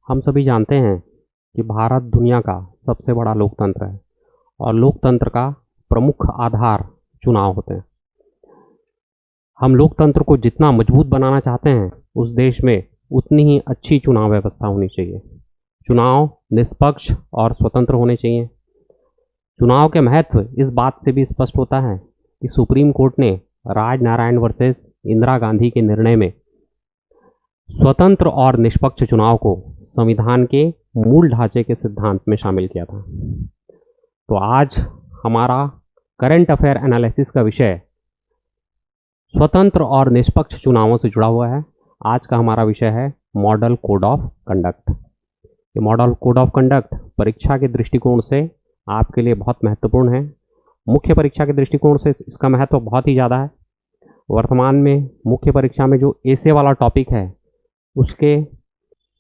हम सभी जानते हैं कि भारत दुनिया का सबसे बड़ा लोकतंत्र है और लोकतंत्र का प्रमुख आधार चुनाव होते हैं। हम लोकतंत्र को जितना मजबूत बनाना चाहते हैं उस देश में उतनी ही अच्छी चुनाव व्यवस्था होनी चाहिए। चुनाव निष्पक्ष और स्वतंत्र होने चाहिए। चुनाव के महत्व इस बात से भी स्पष्ट होता है कि सुप्रीम कोर्ट ने राजनारायण वर्सेस इंदिरा गांधी के निर्णय में स्वतंत्र और निष्पक्ष चुनाव को संविधान के मूल ढांचे के सिद्धांत में शामिल किया था। तो आज हमारा करंट अफेयर एनालिसिस का विषय स्वतंत्र और निष्पक्ष चुनावों से जुड़ा हुआ है। आज का हमारा विषय है मॉडल कोड ऑफ कंडक्ट। ये मॉडल कोड ऑफ कंडक्ट परीक्षा के दृष्टिकोण से आपके लिए बहुत महत्वपूर्ण है। मुख्य परीक्षा के दृष्टिकोण से इसका महत्व बहुत ही ज़्यादा है। वर्तमान में मुख्य परीक्षा में जो एसे वाला टॉपिक है उसके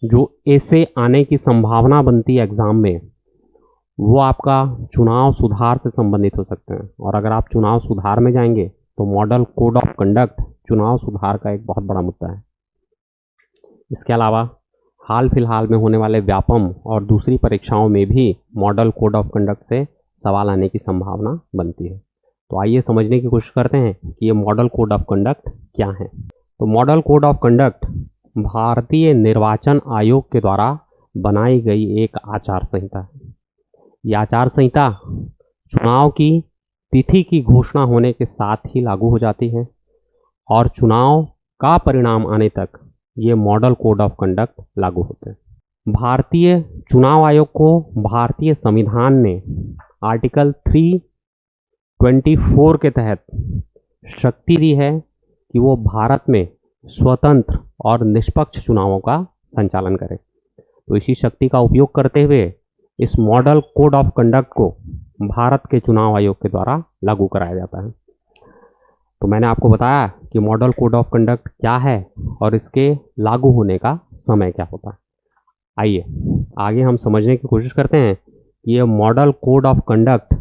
जो एसे आने की संभावना बनती है एग्ज़ाम में, वो आपका चुनाव सुधार से संबंधित हो सकते हैं। और अगर आप चुनाव सुधार में जाएंगे तो मॉडल कोड ऑफ कंडक्ट चुनाव सुधार का एक बहुत बड़ा मुद्दा है। इसके अलावा हाल फिलहाल में होने वाले व्यापम और दूसरी परीक्षाओं में भी मॉडल कोड ऑफ कंडक्ट से सवाल आने की संभावना बनती है। तो आइए समझने की कोशिश करते हैं कि ये मॉडल कोड ऑफ कंडक्ट क्या है। तो मॉडल कोड ऑफ कंडक्ट भारतीय निर्वाचन आयोग के द्वारा बनाई गई एक आचार संहिता है। यह आचार संहिता चुनाव की तिथि की घोषणा होने के साथ ही लागू हो जाती है और चुनाव का परिणाम आने तक ये मॉडल कोड ऑफ कंडक्ट लागू होते हैं। भारतीय चुनाव आयोग को भारतीय संविधान ने आर्टिकल 324 के तहत शक्ति दी है कि वो भारत में स्वतंत्र और निष्पक्ष चुनावों का संचालन करे। तो इसी शक्ति का उपयोग करते हुए इस मॉडल कोड ऑफ कंडक्ट को भारत के चुनाव आयोग के द्वारा लागू कराया जाता है। तो मैंने आपको बताया कि मॉडल कोड ऑफ कंडक्ट क्या है और इसके लागू होने का समय क्या होता है। आइए आगे हम समझने की कोशिश करते हैं कि यह मॉडल कोड ऑफ कंडक्ट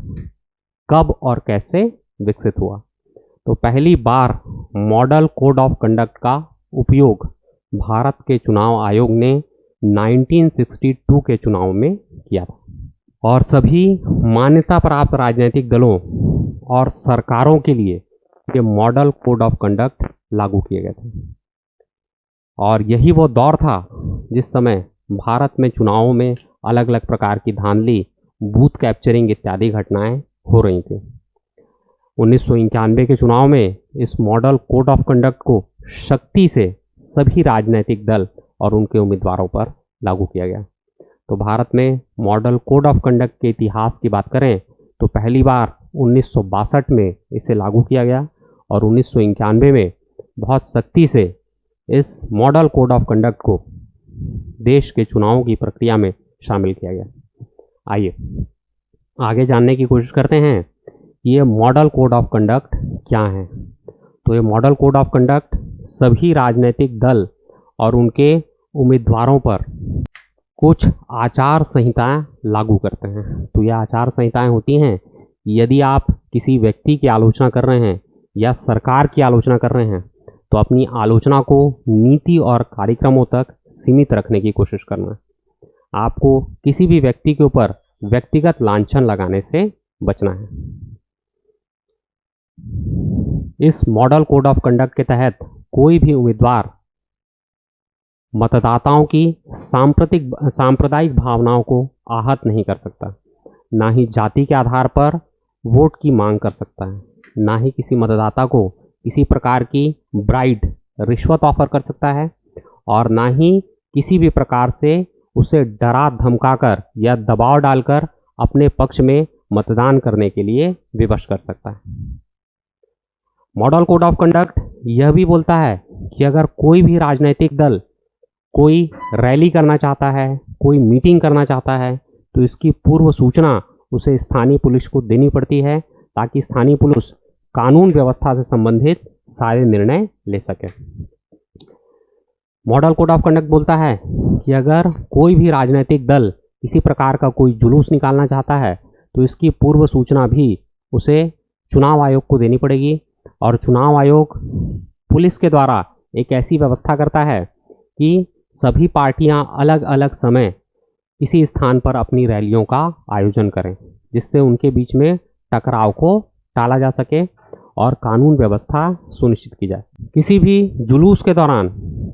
कब और कैसे विकसित हुआ। तो पहली बार मॉडल कोड ऑफ कंडक्ट का उपयोग भारत के चुनाव आयोग ने 1962 के चुनाव में किया था और सभी मान्यता प्राप्त राजनीतिक दलों और सरकारों के लिए ये मॉडल कोड ऑफ कंडक्ट लागू किए गए थे। और यही वो दौर था जिस समय भारत में चुनावों में अलग अलग प्रकार की धांधली, बूथ कैप्चरिंग इत्यादि घटनाएं हो रही थी। 1991 के चुनाव में इस मॉडल कोड ऑफ कंडक्ट को शक्ति से सभी राजनीतिक दल और उनके उम्मीदवारों पर लागू किया गया। तो भारत में मॉडल कोड ऑफ कंडक्ट के इतिहास की बात करें तो पहली बार 1962 में इसे लागू किया गया और 1991 में बहुत सख्ती से इस मॉडल कोड ऑफ कंडक्ट को देश के चुनावों की प्रक्रिया में शामिल किया गया। आइए आगे जानने की कोशिश करते हैं कि ये मॉडल कोड ऑफ कंडक्ट क्या है। तो ये मॉडल कोड ऑफ कंडक्ट सभी राजनीतिक दल और उनके उम्मीदवारों पर कुछ आचार संहिताएं लागू करते हैं। तो ये आचार संहिताएं होती हैं यदि आप किसी व्यक्ति की आलोचना कर रहे हैं या सरकार की आलोचना कर रहे हैं तो अपनी आलोचना को नीति और कार्यक्रमों तक सीमित रखने की कोशिश करना है। आपको किसी भी व्यक्ति के ऊपर व्यक्तिगत लांछन लगाने से बचना है। इस मॉडल कोड ऑफ कंडक्ट के तहत कोई भी उम्मीदवार मतदाताओं की सांप्रदायिक भावनाओं को आहत नहीं कर सकता, ना ही जाति के आधार पर वोट की मांग कर सकता है, ना ही किसी मतदाता को किसी प्रकार की ब्राइड रिश्वत ऑफर कर सकता है और ना ही किसी भी प्रकार से उसे डरा धमकाकर या दबाव डालकर अपने पक्ष में मतदान करने के लिए विवश कर सकता है। मॉडल कोड ऑफ कंडक्ट यह भी बोलता है कि अगर कोई भी राजनीतिक दल कोई रैली करना चाहता है, कोई मीटिंग करना चाहता है तो इसकी पूर्व सूचना उसे स्थानीय पुलिस को देनी पड़ती है ताकि स्थानीय पुलिस कानून व्यवस्था से संबंधित सारे निर्णय ले सके। मॉडल कोड ऑफ कंडक्ट बोलता है कि अगर कोई भी राजनीतिक दल किसी प्रकार का कोई जुलूस निकालना चाहता है तो इसकी पूर्व सूचना भी उसे चुनाव आयोग को देनी पड़ेगी और चुनाव आयोग पुलिस के द्वारा एक ऐसी व्यवस्था करता है कि सभी पार्टियां अलग अलग समय किसी स्थान पर अपनी रैलियों का आयोजन करें, जिससे उनके बीच में टकराव को टाला जा सके और कानून व्यवस्था सुनिश्चित की जाए। किसी भी जुलूस के दौरान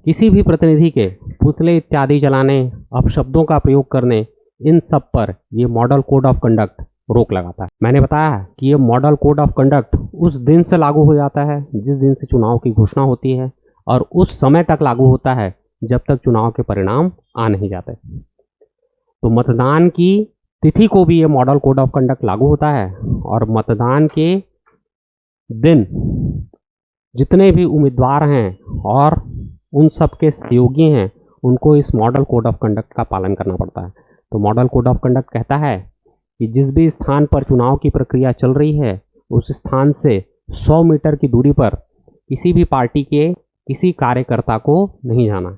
किसी भी प्रतिनिधि के पुतले इत्यादि जलाने, अपशब्दों का प्रयोग करने, इन सब पर यह मॉडल कोड ऑफ कंडक्ट रोक लगाता है। मैंने बताया कि ये मॉडल कोड ऑफ कंडक्ट उस दिन से लागू हो जाता है जिस दिन से चुनाव की घोषणा होती है, और उस समय तक लागू होता है जब तक चुनाव के परिणाम आ नहीं जाते। तो मतदान की तिथि को भी ये मॉडल कोड ऑफ कंडक्ट लागू होता है, और मतदान के दिन जितने भी उम्मीदवार हैं और उन सब के सहयोगी हैं, उनको इस मॉडल कोड ऑफ कंडक्ट का पालन करना पड़ता है। तो मॉडल कोड ऑफ कंडक्ट कहता है कि जिस भी स्थान पर चुनाव की प्रक्रिया चल रही है, उस स्थान से 100 मीटर की दूरी पर किसी भी पार्टी के किसी कार्यकर्ता को नहीं जाना।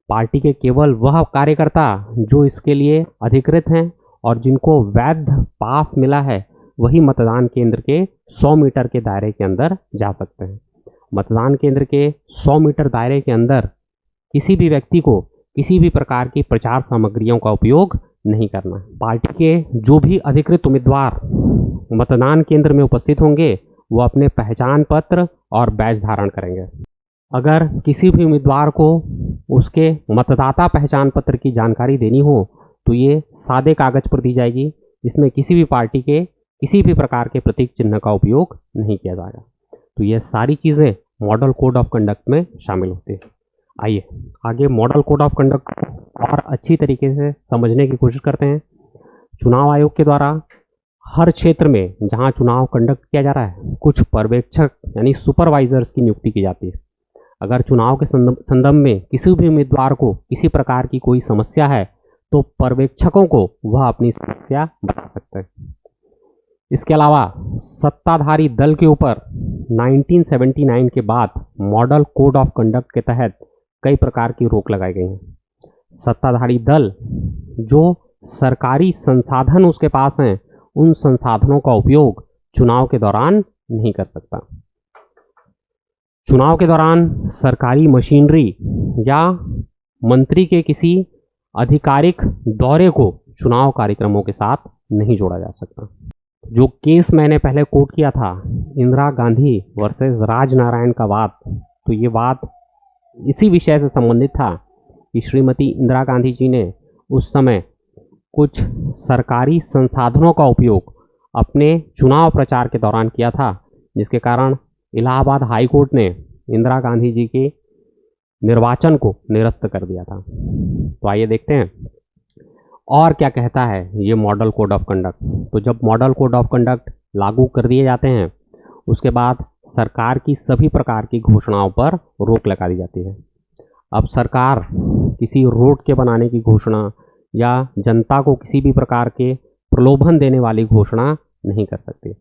पार्टी के केवल वह कार्यकर्ता जो इसके लिए अधिकृत हैं और जिनको वैध पास मिला है, वही मतदान केंद्र के 100 मीटर के दायरे के अंदर जा सकते हैं। मतदान केंद्र के 100 मीटर दायरे के अंदर किसी भी व्यक्ति को किसी भी प्रकार की प्रचार सामग्रियों का उपयोग नहीं करना। पार्टी के जो भी अधिकृत उम्मीदवार मतदान केंद्र में उपस्थित होंगे, वो अपने पहचान पत्र और बैज धारण करेंगे। अगर किसी भी उम्मीदवार को उसके मतदाता पहचान पत्र की जानकारी देनी हो, तो ये सादे कागज पर दी जाएगी। इसमें किसी भी पार्टी के किसी भी प्रकार के प्रतीक चिन्ह का उपयोग नहीं किया जाएगा। तो ये सारी चीज़ें मॉडल कोड ऑफ कंडक्ट में शामिल होती है। आइए आगे मॉडल कोड ऑफ कंडक्ट और अच्छी तरीके से समझने की कोशिश करते हैं। चुनाव आयोग के द्वारा हर क्षेत्र में जहां चुनाव कंडक्ट किया जा रहा है, कुछ पर्यवेक्षक यानी सुपरवाइजर्स की नियुक्ति की जाती है। अगर चुनाव के संदर्भ में किसी भी उम्मीदवार को किसी प्रकार की कोई समस्या है, तो पर्यवेक्षकों को वह अपनी समस्या बता सकते हैं। इसके अलावा सत्ताधारी दल के ऊपर 1979 के बाद मॉडल कोड ऑफ कंडक्ट के तहत कई प्रकार की रोक लगाई गई हैं। सत्ताधारी दल जो सरकारी संसाधन उसके पास हैं, उन संसाधनों का उपयोग चुनाव के दौरान नहीं कर सकता। चुनाव के दौरान सरकारी मशीनरी या मंत्री के किसी आधिकारिक दौरे को चुनाव कार्यक्रमों के साथ नहीं जोड़ा जा सकता। जो केस मैंने पहले कोट किया था, इंदिरा गांधी वर्सेस राजनारायण का वाद, तो ये वाद इसी विषय से संबंधित था कि श्रीमती इंदिरा गांधी जी ने उस समय कुछ सरकारी संसाधनों का उपयोग अपने चुनाव प्रचार के दौरान किया था, जिसके कारण इलाहाबाद हाई कोर्ट ने इंदिरा गांधी जी के निर्वाचन को निरस्त कर दिया था। तो आइए देखते हैं और क्या कहता है ये मॉडल कोड ऑफ कंडक्ट। तो जब मॉडल कोड ऑफ कंडक्ट लागू कर दिए जाते हैं, उसके बाद सरकार की सभी प्रकार की घोषणाओं पर रोक लगा दी जाती है। अब सरकार किसी रोड के बनाने की घोषणा या जनता को किसी भी प्रकार के प्रलोभन देने वाली घोषणा नहीं कर सकती।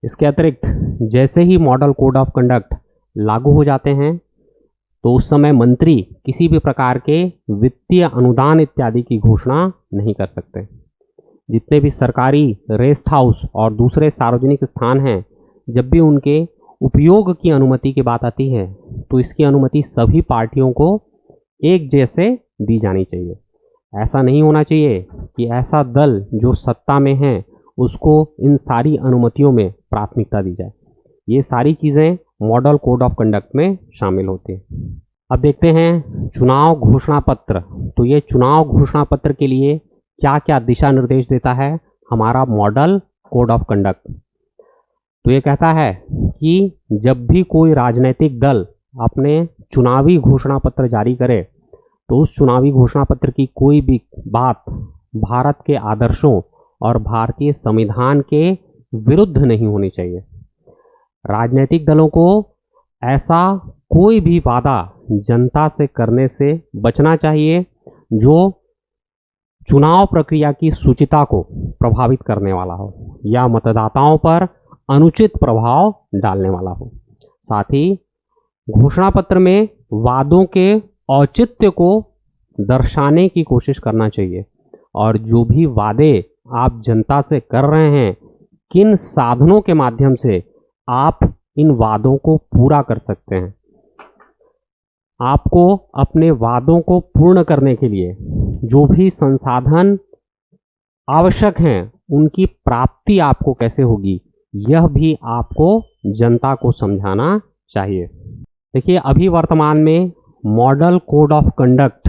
इसके अतिरिक्त जैसे ही मॉडल कोड ऑफ कंडक्ट लागू हो जाते हैं, तो उस समय मंत्री किसी भी प्रकार के वित्तीय अनुदान इत्यादि की घोषणा नहीं कर सकते। जितने भी सरकारी रेस्ट हाउस और दूसरे सार्वजनिक स्थान हैं, जब भी उनके उपयोग की अनुमति की बात आती है, तो इसकी अनुमति सभी पार्टियों को एक जैसे दी जानी चाहिए। ऐसा नहीं होना चाहिए कि ऐसा दल जो सत्ता में है उसको इन सारी अनुमतियों में प्राथमिकता दी जाए। ये सारी चीज़ें मॉडल कोड ऑफ कंडक्ट में शामिल होती हैं। अब देखते हैं चुनाव घोषणा पत्र। तो ये चुनाव घोषणा पत्र के लिए क्या क्या दिशा निर्देश देता है हमारा मॉडल कोड ऑफ कंडक्ट। तो ये कहता है कि जब भी कोई राजनीतिक दल अपने चुनावी घोषणा पत्र जारी करे, तो उस चुनावी घोषणा पत्र की कोई भी बात भारत के आदर्शों और भारतीय संविधान के विरुद्ध नहीं होनी चाहिए। राजनीतिक दलों को ऐसा कोई भी वादा जनता से करने से बचना चाहिए जो चुनाव प्रक्रिया की शुचिता को प्रभावित करने वाला हो या मतदाताओं पर अनुचित प्रभाव डालने वाला हो। साथ ही घोषणा पत्र में वादों के औचित्य को दर्शाने की कोशिश करना चाहिए, और जो भी वादे आप जनता से कर रहे हैं, किन साधनों के माध्यम से आप इन वादों को पूरा कर सकते हैं। आपको अपने वादों को पूर्ण करने के लिए जो भी संसाधन आवश्यक हैं उनकी प्राप्ति आपको कैसे होगी, यह भी आपको जनता को समझाना चाहिए। देखिए, अभी वर्तमान में मॉडल कोड ऑफ कंडक्ट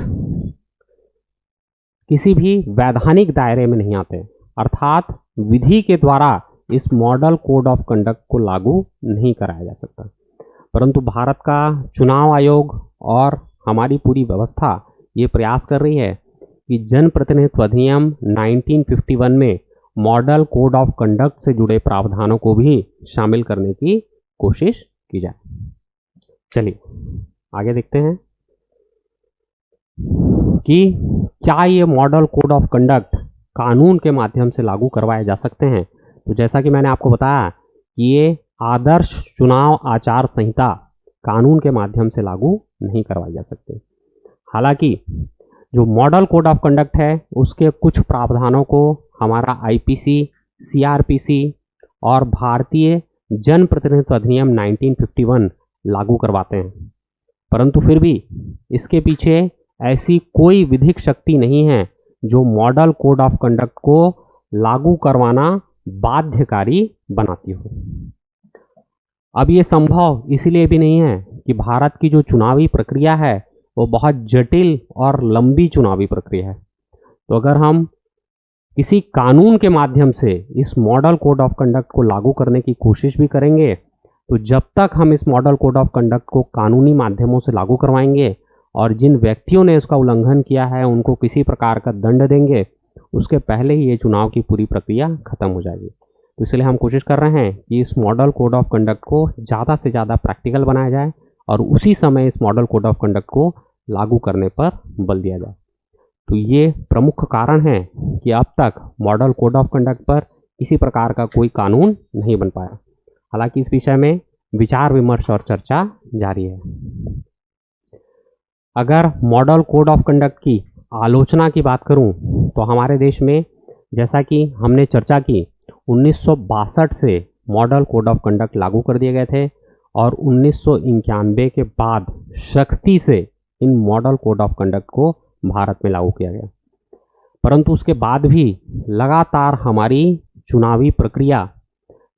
किसी भी वैधानिक दायरे में नहीं आते, अर्थात विधि के द्वारा इस मॉडल कोड ऑफ कंडक्ट को लागू नहीं कराया जा सकता। परंतु भारत का चुनाव आयोग और हमारी पूरी व्यवस्था ये प्रयास कर रही है कि जनप्रतिनिधित्व अधिनियम 1951 में मॉडल कोड ऑफ कंडक्ट से जुड़े प्रावधानों को भी शामिल करने की कोशिश की जाए। चलिए आगे देखते हैं कि क्या ये मॉडल कोड ऑफ कंडक्ट कानून के माध्यम से लागू करवाए जा सकते हैं। तो जैसा कि मैंने आपको बताया कि ये आदर्श चुनाव आचार संहिता कानून के माध्यम से लागू नहीं करवाई जा सकती। हालांकि जो मॉडल कोड ऑफ कंडक्ट है उसके कुछ प्रावधानों को हमारा आईपीसी, सीआरपीसी और भारतीय जनप्रतिनिधित्व अधिनियम 1951 लागू करवाते हैं, परंतु फिर भी इसके पीछे ऐसी कोई विधिक शक्ति नहीं है जो मॉडल कोड ऑफ कंडक्ट को लागू करवाना बाध्यकारी बनाती हो। अब ये संभव इसलिए भी नहीं है कि भारत की जो चुनावी प्रक्रिया है वो बहुत जटिल और लंबी चुनावी प्रक्रिया है। तो अगर हम किसी कानून के माध्यम से इस मॉडल कोड ऑफ कंडक्ट को लागू करने की कोशिश भी करेंगे, तो जब तक हम इस मॉडल कोड ऑफ कंडक्ट को कानूनी माध्यमों से लागू करवाएंगे और जिन व्यक्तियों ने इसका उल्लंघन किया है उनको किसी प्रकार का दंड देंगे, उसके पहले ही ये चुनाव की पूरी प्रक्रिया खत्म हो जाएगी। तो इसलिए हम कोशिश कर रहे हैं कि इस मॉडल कोड ऑफ कंडक्ट को ज़्यादा से ज़्यादा प्रैक्टिकल बनाया जाए और उसी समय इस मॉडल कोड ऑफ कंडक्ट को लागू करने पर बल दिया जाए। तो ये प्रमुख कारण है कि अब तक मॉडल कोड ऑफ कंडक्ट पर किसी प्रकार का कोई कानून नहीं बन पाया। हालांकि इस विषय में विचार विमर्श और चर्चा जारी है। अगर मॉडल कोड ऑफ कंडक्ट की आलोचना की बात करूं तो हमारे देश में, जैसा कि हमने चर्चा की, 1962 से मॉडल कोड ऑफ कंडक्ट लागू कर दिए गए थे और 1991 के बाद सख्ती से इन मॉडल कोड ऑफ कंडक्ट को भारत में लागू किया गया। परंतु उसके बाद भी लगातार हमारी चुनावी प्रक्रिया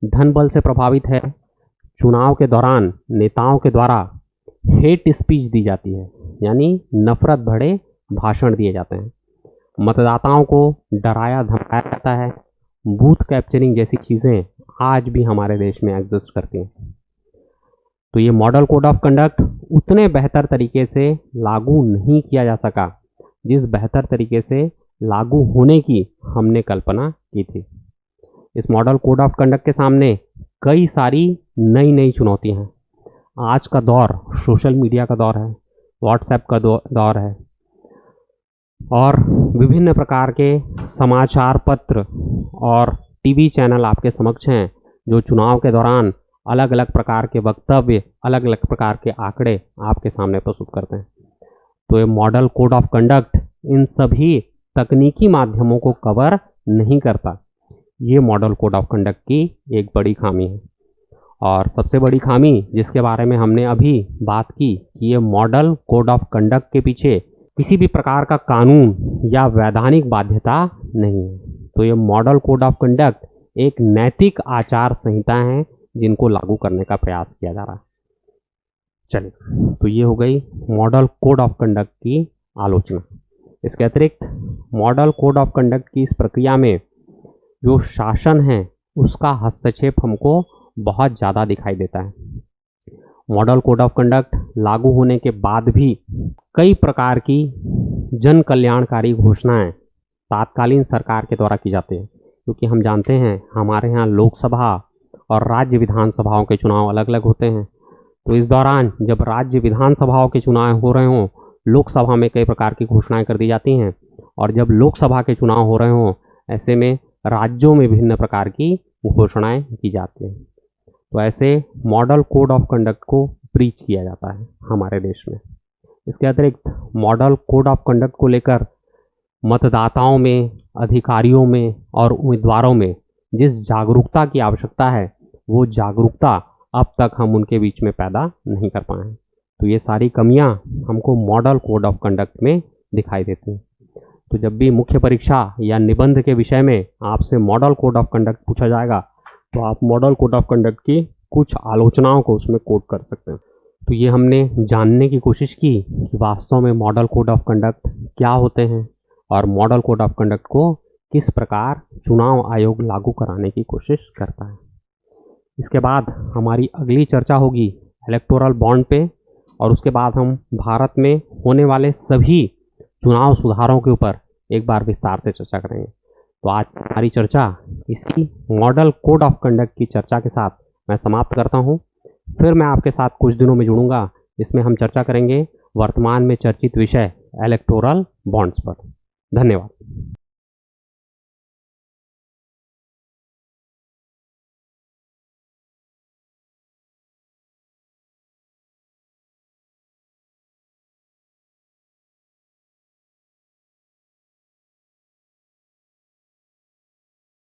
धन बल से प्रभावित है। चुनाव के दौरान नेताओं के द्वारा हेट स्पीच दी जाती है, यानी नफरत भरे भाषण दिए जाते हैं। मतदाताओं को डराया धमकाया जाता है। बूथ कैप्चरिंग जैसी चीज़ें आज भी हमारे देश में एग्जिस्ट करती हैं। तो ये मॉडल कोड ऑफ कंडक्ट उतने बेहतर तरीके से लागू नहीं किया जा सका जिस बेहतर तरीके से लागू होने की हमने कल्पना की थी। इस मॉडल कोड ऑफ कंडक्ट के सामने कई सारी नई नई चुनौतियां हैं। आज का दौर सोशल मीडिया का दौर है, व्हाट्सएप का दौर है और विभिन्न प्रकार के समाचार पत्र और टीवी चैनल आपके समक्ष हैं जो चुनाव के दौरान अलग अलग प्रकार के वक्तव्य, अलग अलग प्रकार के आंकड़े आपके सामने प्रस्तुत करते हैं। तो ये model code of conduct in सभी तकनीकी माध्यमों को कवर नहीं करता। ये मॉडल कोड ऑफ कंडक्ट की एक बड़ी खामी है। और सबसे बड़ी खामी जिसके बारे में हमने अभी बात की कि ये मॉडल कोड ऑफ कंडक्ट के पीछे किसी भी प्रकार का कानून या वैधानिक बाध्यता नहीं है। तो ये मॉडल कोड ऑफ कंडक्ट एक नैतिक आचार संहिता है जिनको लागू करने का प्रयास किया जा रहा है। चलिए, तो ये हो गई मॉडल कोड ऑफ कंडक्ट की आलोचना। इसके अतिरिक्त मॉडल कोड ऑफ कंडक्ट की इस प्रक्रिया में जो शासन है उसका हस्तक्षेप हमको बहुत ज़्यादा दिखाई देता है। मॉडल कोड ऑफ कंडक्ट लागू होने के बाद भी कई प्रकार की जन कल्याणकारी घोषणाएं तात्कालीन सरकार के द्वारा की जाती है, क्योंकि हम जानते हैं हमारे यहाँ लोकसभा और राज्य विधानसभाओं के चुनाव अलग अलग होते हैं। तो इस दौरान जब राज्य विधानसभाओं के चुनाव हो रहे हों, लोकसभा में कई प्रकार की घोषणाएं कर दी जाती हैं, और जब लोकसभा के चुनाव हो रहे हों ऐसे में राज्यों में विभिन्न प्रकार की घोषणाएं की जाती हैं। तो ऐसे मॉडल कोड ऑफ कंडक्ट को ब्रीच किया जाता है हमारे देश में। इसके अतिरिक्त मॉडल कोड ऑफ कंडक्ट को लेकर मतदाताओं में, अधिकारियों में और उम्मीदवारों में जिस जागरूकता की आवश्यकता है वो जागरूकता अब तक हम उनके बीच में पैदा नहीं कर पाए हैं। तो तो ये सारी कमियां हमको मॉडल कोड ऑफ कंडक्ट में दिखाई देती हैं। तो जब भी मुख्य परीक्षा या निबंध के विषय में आपसे मॉडल कोड ऑफ कंडक्ट पूछा जाएगा तो आप मॉडल कोड ऑफ कंडक्ट की कुछ आलोचनाओं को उसमें कोट कर सकते हैं। तो ये हमने जानने की कोशिश की कि वास्तव में मॉडल कोड ऑफ कंडक्ट क्या होते हैं और मॉडल कोड ऑफ कंडक्ट को किस प्रकार चुनाव आयोग लागू कराने की कोशिश करता है। इसके बाद हमारी अगली चर्चा होगी इलेक्टोरल बॉन्ड पे, और उसके बाद हम भारत में होने वाले सभी चुनाव सुधारों के ऊपर एक बार विस्तार से चर्चा करेंगे। तो आज हमारी चर्चा इसकी मॉडल कोड ऑफ कंडक्ट की चर्चा के साथ मैं समाप्त करता हूँ। फिर मैं आपके साथ कुछ दिनों में जुड़ूंगा, जिसमें हम चर्चा करेंगे वर्तमान में चर्चित विषय इलेक्टोरल बॉन्ड्स पर। धन्यवाद।